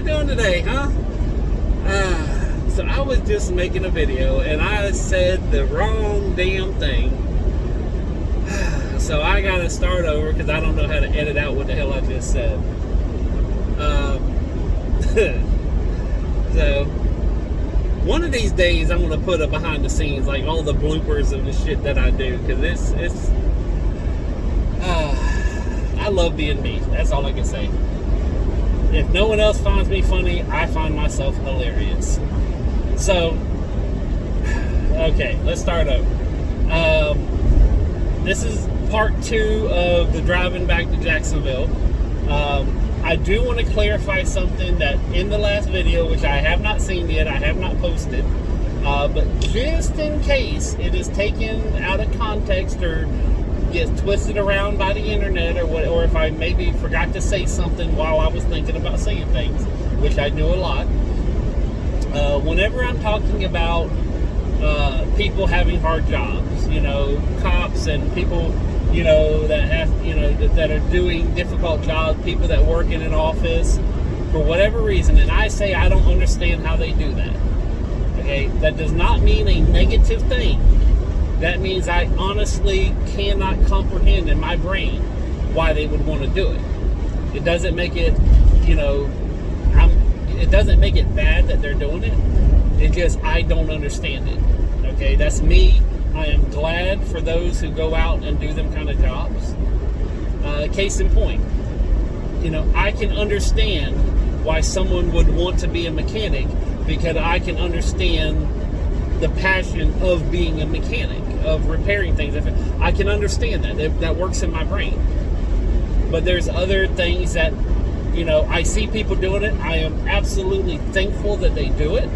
doing today, huh? So I was just making a video and I said the wrong damn thing. So I gotta start over because I don't know how to edit out what the hell I just said. So one of these days I'm gonna put a behind the scenes, like all the bloopers and the shit that I do, because it's I love being me. That's all I can say. If no one else finds me funny, I find myself hilarious. So, okay, let's start over. This is part 2 of the driving back to Jacksonville. I do want to clarify something that in the last video, which I have not seen yet, I have not posted, but just in case it is taken out of context or gets twisted around by the internet, or if I maybe forgot to say something while I was thinking about saying things, which I do a lot. Whenever I'm talking about people having hard jobs, cops and people, that have, that are doing difficult jobs, people that work in an office for whatever reason, and I say I don't understand how they do that. Okay, that does not mean a negative thing. That means I honestly cannot comprehend in my brain why they would want to do it. It doesn't make it, it doesn't make it bad that they're doing it. It just, I don't understand it. Okay, that's me. I am glad for those who go out and do them kind of jobs. Case in point, I can understand why someone would want to be a mechanic, because I can understand the passion of being a mechanic, of repairing things. I can understand that works in my brain. But there's other things that, I see people doing it. I am absolutely thankful that they do it,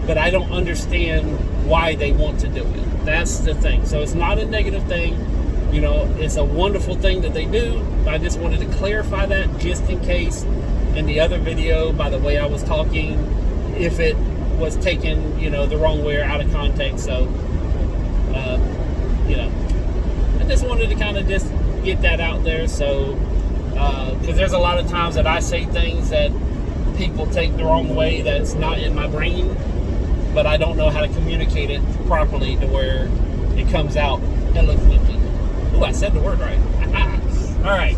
but I don't understand why they want to do it. That's the thing. So it's not a negative thing. It's a wonderful thing that they do. I just wanted to clarify that just in case in the other video, by the way I was talking, if it was taken, the wrong way or out of context. So, I just wanted to kind of just get that out there. So, because there's a lot of times that I say things that people take the wrong way, that's not in my brain, but I don't know how to communicate it properly to where it comes out eloquently. Ooh, I said the word right. All right.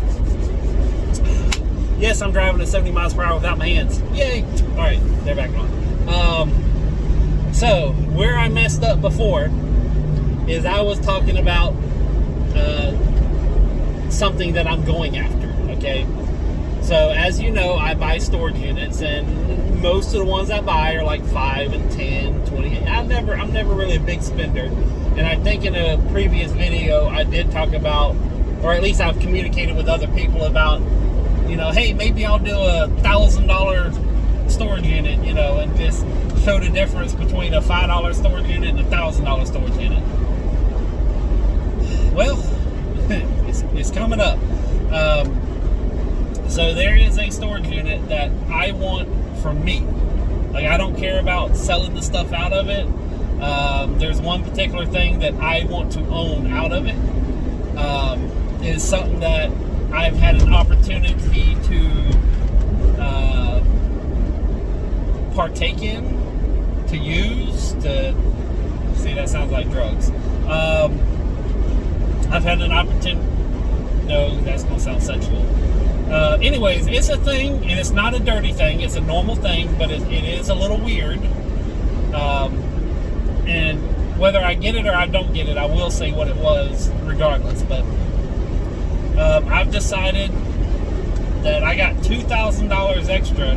Yes, I'm driving at 70 miles per hour without my hands. Yay. All right, they're back on. So where I messed up before is I was talking about something that I'm going after. Okay, so as you know, I buy storage units, and most of the ones I buy are like 5 and 10, 20. I'm never really a big spender, and I think in a previous video I did talk about, or at least I've communicated with other people about, hey, maybe I'll do a $1,000 storage unit, and just show the difference between a $5 storage unit and a $1,000 storage unit. Well, it's coming up. So there is a storage unit that I want for me. Like, I don't care about selling the stuff out of it. There's one particular thing that I want to own out of it. It is something that I've had an opportunity to partake in, to use, to see, that sounds like drugs. I've had an opportunity, no, that's going to sound sexual. Anyways, it's a thing, and it's not a dirty thing, it's a normal thing, but it is a little weird. And whether I get it or I don't get it, I will say what it was regardless. But I've decided that I got $2,000 extra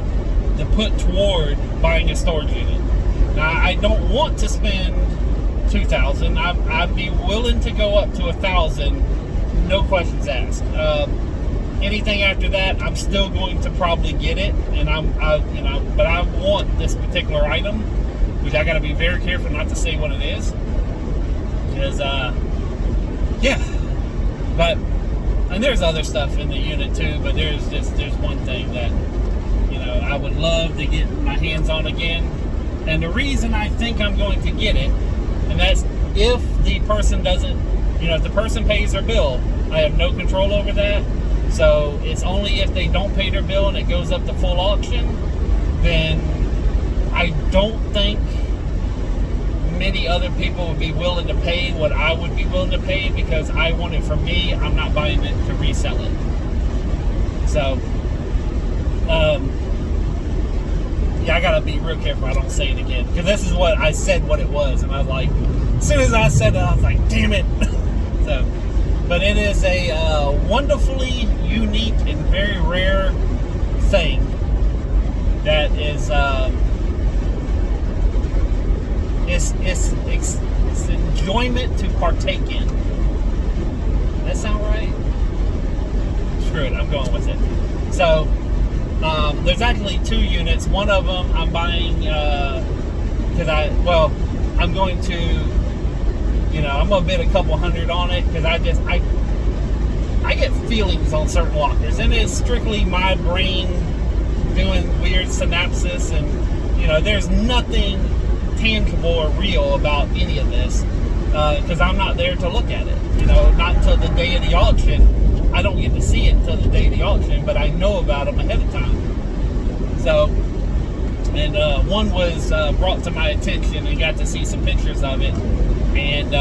to put toward buying a storage unit. Now, I don't want to spend $2,000. I'd be willing to go up to $1,000, no questions asked. Anything after that, I'm still going to probably get it, and but I want this particular item, which I got to be very careful not to say what it is, because yeah. But and there's other stuff in the unit too, but there's one thing that I would love to get my hands on again, and the reason I think I'm going to get it, and that's if the person doesn't, if the person pays their bill, I have no control over that. So it's only if they don't pay their bill and it goes up to full auction, then I don't think many other people would be willing to pay what I would be willing to pay, because I want it for me. I'm not buying it to resell it. So, yeah, I gotta be real careful I don't say it again, because this is what I said what it was, and I was like, as soon as I said it, I was like, damn it. So, but it is a wonderfully unique and very rare thing that is it's enjoyment to partake in. Does that sound right? Screw it, I'm going with it. So there's actually 2 units. One of them I'm buying because I'm going to, I'm gonna bid a couple hundred on it, because I get feelings on certain lockers, and it's strictly my brain doing weird synapses, and there's nothing tangible or real about any of this, because I'm not there to look at it. Not until the day of the auction. I don't get to see it until the day of the auction, but I know about them ahead of time. So, and one was brought to my attention, and got to see some pictures of it, and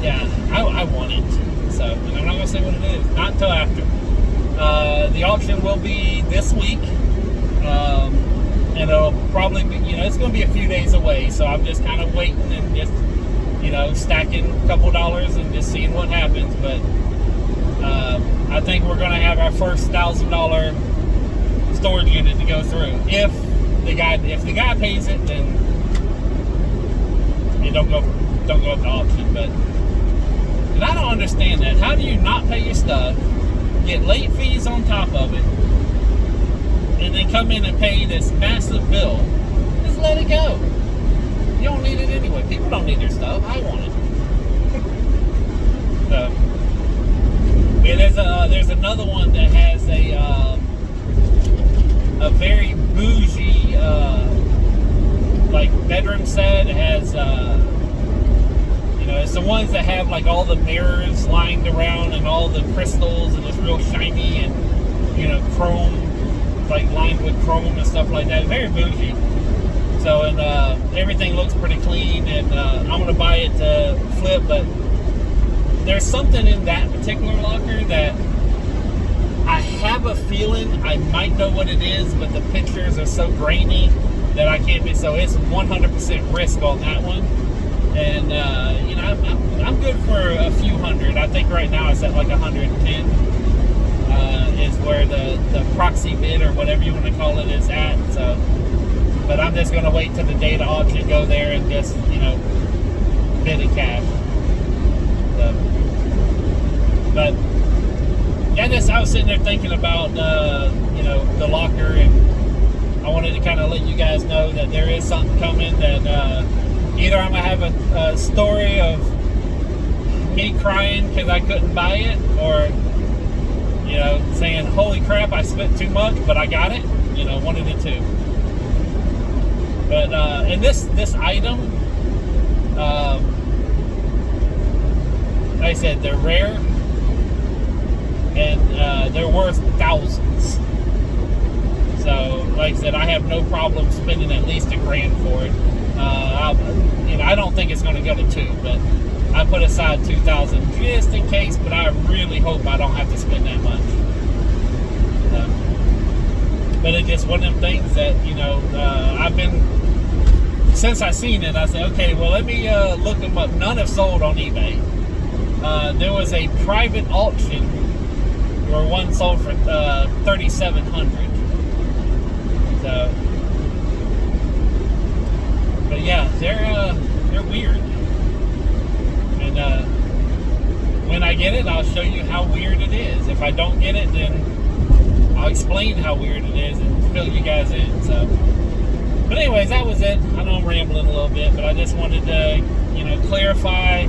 yeah, I want it. So, and I'm not gonna say what it is, not until after. The auction will be this week, and it'll probably be, it's going to be a few days away, so I'm just kind of waiting and just, stacking a couple dollars and just seeing what happens. But I think we're going to have our first $1,000 storage unit to go through. If the guy pays it, then it don't go up to auction. But, and I don't understand that. How do you not pay your stuff, get late fees on top of it, and then come in and pay this massive bill? Just let it go. You don't need it anyway. People don't need their stuff. I want it. So, yeah, there's another one that has a very bougie like bedroom set. It has it's the ones that have like all the mirrors lined around and all the crystals, and it's real shiny, and chrome, like lined with chrome and stuff like that. Very bougie. So, and everything looks pretty clean, and I'm gonna buy it to flip. But there's something in that particular locker that I have a feeling I might know what it is, but the pictures are so grainy that I can't be. So it's 100% risk on that one. And I'm good for a few hundred. I think right now it's at like 110. Is where the proxy bid, or whatever you want to call it, is at. So, but I'm just going to wait till the day to auction, go there and just bid in cash. So, but yeah, I was sitting there thinking about the locker, and I wanted to kind of let you guys know that there is something coming. That either I'm gonna have a story of me crying because I couldn't buy it, or saying, holy crap, I spent too much, but I got it. One of the two. But and this item, like I said, they're rare, and they're worth thousands. So, like I said, I have no problem spending at least $1,000 for it. I don't think it's going to go to 2, but I put aside $2,000 just in case. But I really hope I don't have to spend that much. But it's just one of them things that I've been, since I seen it, I said, okay, well, let me look them up. None have sold on eBay. There was a private auction where one sold for $3,700. So, but yeah, they're weird. And when I get it, I'll show you how weird it is. If I don't get it, then I'll explain how weird it is and fill you guys in. So, but anyways, that was it. I know I'm rambling a little bit, but I just wanted to, clarify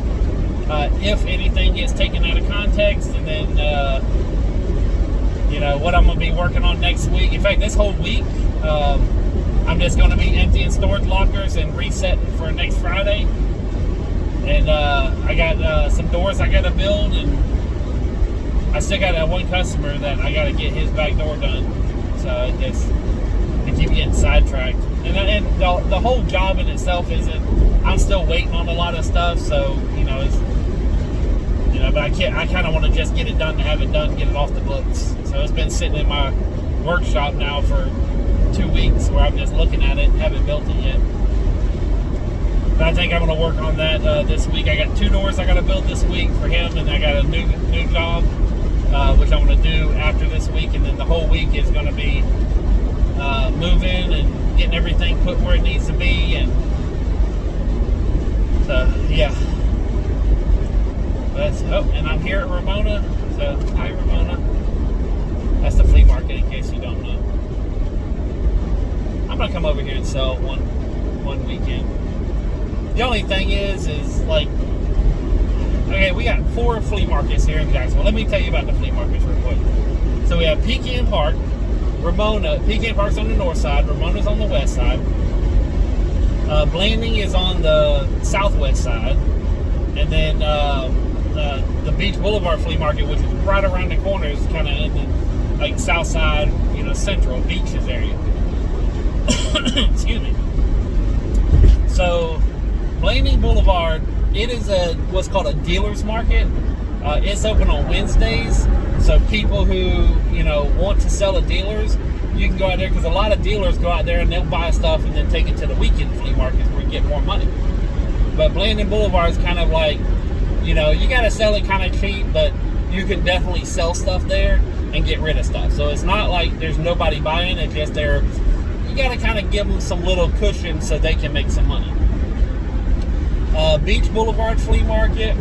if anything gets taken out of context, and then, what I'm going to be working on next week. In fact, this whole week, I'm just going to be emptying storage lockers and resetting for next Friday. And I got some doors I got to build, and I still got that one customer that I got to get his back door done. So I keep getting sidetracked. And the whole job in itself isn't. I'm still waiting on a lot of stuff. So but I kind of want to just get it done to have it done, get it off the books. So it's been sitting in my workshop now for 2 weeks, where I'm just looking at it, haven't built it yet. But I think I'm going to work on that this week. I got 2 doors I got to build this week for him, and I got a new job, which I'm going to do after this week. And then the whole week is going to be moving and getting everything put where it needs to be. And so, yeah. And I'm here at Ramona. So, hi, Ramona. That's the flea market, in case you don't know. I'm going to come over here and sell one weekend. The only thing is like, okay, we got 4 flea markets here in Jacksonville. Let me tell you about the flea markets real quick. So we have Pecan Park, Ramona. Pecan Park's on the north side. Ramona's on the west side. Blanding is on the southwest side. And then the Beach Boulevard Flea Market, which is right around the corner, is kind of in the like south side, central beaches area. Excuse me. So Blanding Boulevard, it is what's called a dealer's market. It's open on Wednesdays, so people who want to sell at dealers, you can go out there, because a lot of dealers go out there and they'll buy stuff and then take it to the weekend flea markets where you get more money. But Blanding Boulevard is kind of like, you got to sell it kind of cheap, but you can definitely sell stuff there and get rid of stuff. So it's not like there's nobody buying. It's just you got to kind of give them some little cushion so they can make some money. Beach Boulevard Flea Market,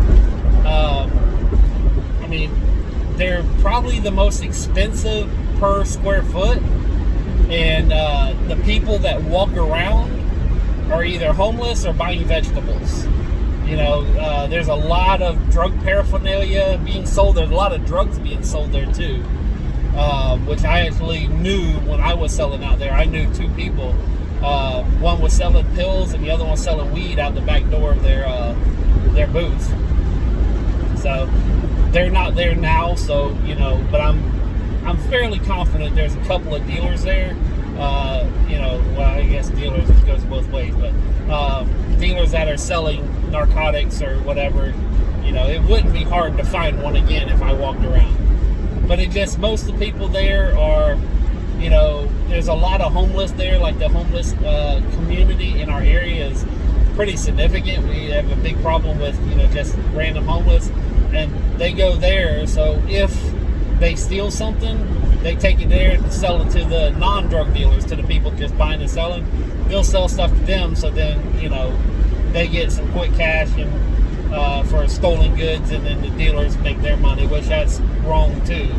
they're probably the most expensive per square foot, and the people that walk around are either homeless or buying vegetables. There's a lot of drug paraphernalia being sold. There's a lot of drugs being sold there too, which I actually knew when I was selling out there. I knew 2 people. One was selling pills and the other one selling weed out the back door of their booth. So they're not there now. So but I'm fairly confident there's a couple of dealers there. I guess dealers goes both ways, but dealers that are selling narcotics or whatever, it wouldn't be hard to find one again if I walked around. But most of the people there are, there's a lot of homeless there. Like the homeless community in our area is pretty significant. We have a big problem with, just random homeless, and they go there. So if they steal something, they take it there and sell it to the non-drug dealers, to the people just buying and selling. They'll sell stuff to them, so then, they get some quick cash and for stolen goods, and then the dealers make their money, which that's wrong too.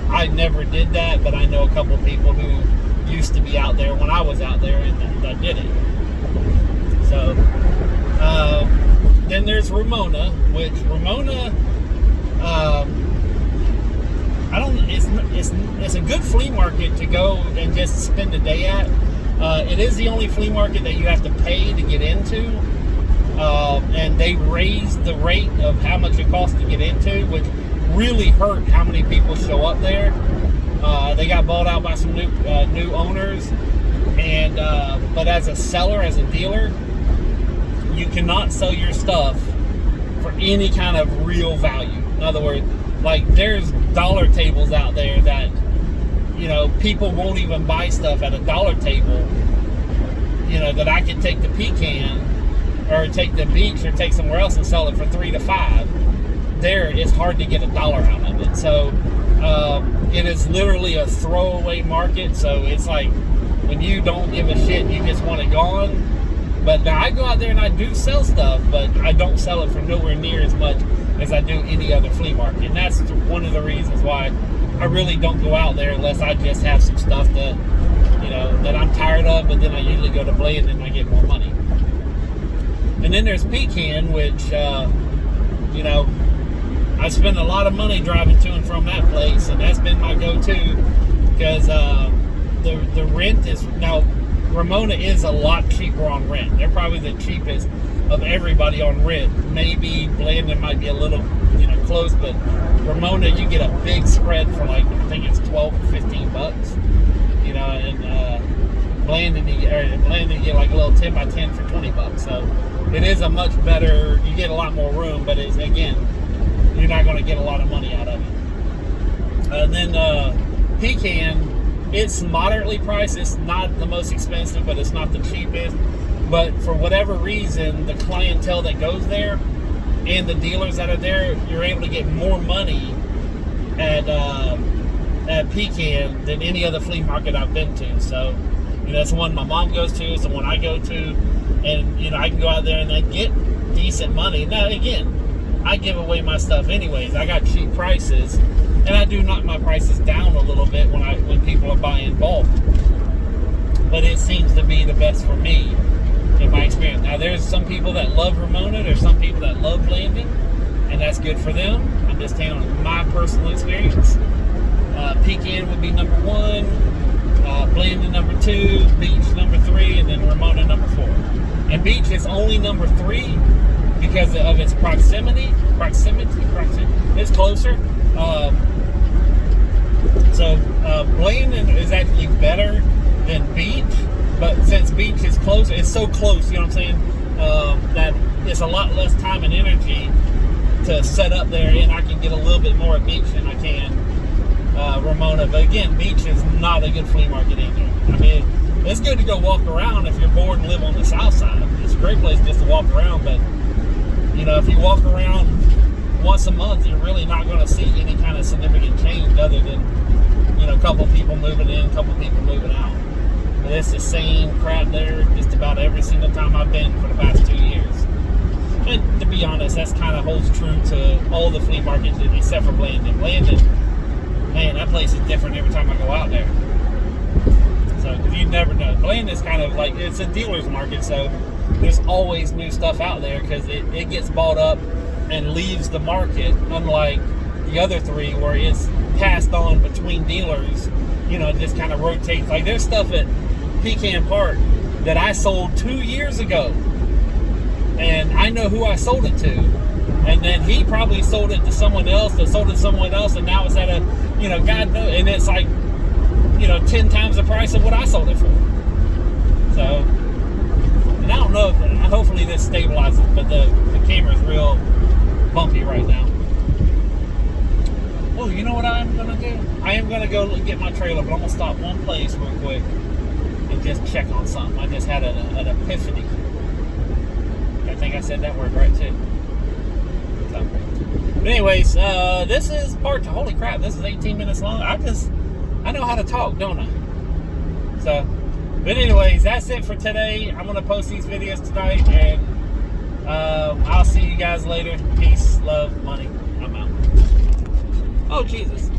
I never did that, but I know a couple of people who used to be out there when I was out there and that did it. So, then there's Ramona, which Ramona, it's a good flea market to go and just spend the day at. It is the only flea market that you have to pay to get into, and they raised the rate of how much it costs to get into, which really hurt how many people show up there. They got bought out by some new owners, and but as a seller, as a dealer, you cannot sell your stuff for any kind of real value. In other words, like there's dollar tables out there that people won't even buy stuff at a dollar table, that I could take to Pecan or take to Beach or take somewhere else and sell it for $3 to $5. There, it's hard to get $1 out of it. So it is literally a throwaway market. So it's like when you don't give a shit, you just want it gone. But now I go out there and I do sell stuff, but I don't sell it for nowhere near as much as I do any other flea market. And that's one of the reasons why I really don't go out there unless I just have some stuff that, that I'm tired of, but then I usually go to Blanding and I get more money. And then there's Pecan, which, I spend a lot of money driving to and from that place, and that's been my go-to because the rent is, now Ramona is a lot cheaper on rent. They're probably the cheapest of everybody on rent. Maybe Blandon might be a little, close, but Ramona, you get a big spread for like, I think it's 12 or 15 bucks, and Blandon, you get like a little 10 by 10 for 20 bucks. So it is a much better, you get a lot more room, but it's, again, you're not going to get a lot of money out of it. Then Pecan, it's moderately priced. It's not the most expensive, but it's not the cheapest. But for whatever reason, the clientele that goes there and the dealers that are there, you're able to get more money at Pecan than any other flea market I've been to. So, it's the one my mom goes to. It's the one I go to. And, I can go out there and I get decent money. Now, again, I give away my stuff anyways. I got cheap prices. And I do knock my prices down a little bit when people are buying bulk. But it seems to be the best for me in my experience. Now, there's some people that love Ramona. There's some people that love Blandon. And that's good for them. I'm just telling my personal experience. Pecan would be number 1. Blandon number 2. Beach number 3. And then Ramona number 4. And Beach is only number 3 because of its proximity. It's closer. So Blandon is actually better than Beach, but since Beach is closer, it's so close, you know what I'm saying, that it's a lot less time and energy to set up there, and I can get a little bit more at Beach than I can Ramona. But again, Beach is not a good flea market either. I mean, it's good to go walk around if you're bored and live on the south side. It's a great place just to walk around, but if you walk around once a month, you're really not going to see any kind of significant change other than, a couple people moving in, a couple people moving out. But it's the same crap there just about every single time I've been for the past 2 years. And to be honest, that's kind of holds true to all the flea markets except for Blandon. Blandon, man, that place is different every time I go out there. So, because you never know. Blandon's kind of like, it's a dealer's market, so there's always new stuff out there because it gets bought up and leaves the market, unlike the other 3 where it's passed on between dealers, it just kind of rotates. Like, there's stuff at Pecan Park that I sold 2 years ago, and I know who I sold it to, and then he probably sold it to someone else that sold it to someone else, and now it's at a, God knows, and it's like, 10 times the price of what I sold it for. So, and I don't know if, hopefully this stabilizes, but the camera's real bumpy right now. Oh, you know what I am going to do? I am going to go get my trailer, but I'm going to stop one place real quick and just check on something. I just had an epiphany. I think I said that word right, too. So, but anyways, this is part 2. Holy crap, this is 18 minutes long. I know how to talk, don't I? So, but anyways, that's it for today. I'm going to post these videos tonight, and I'll see you guys later. Peace, love, money. I'm out. Oh, Jesus.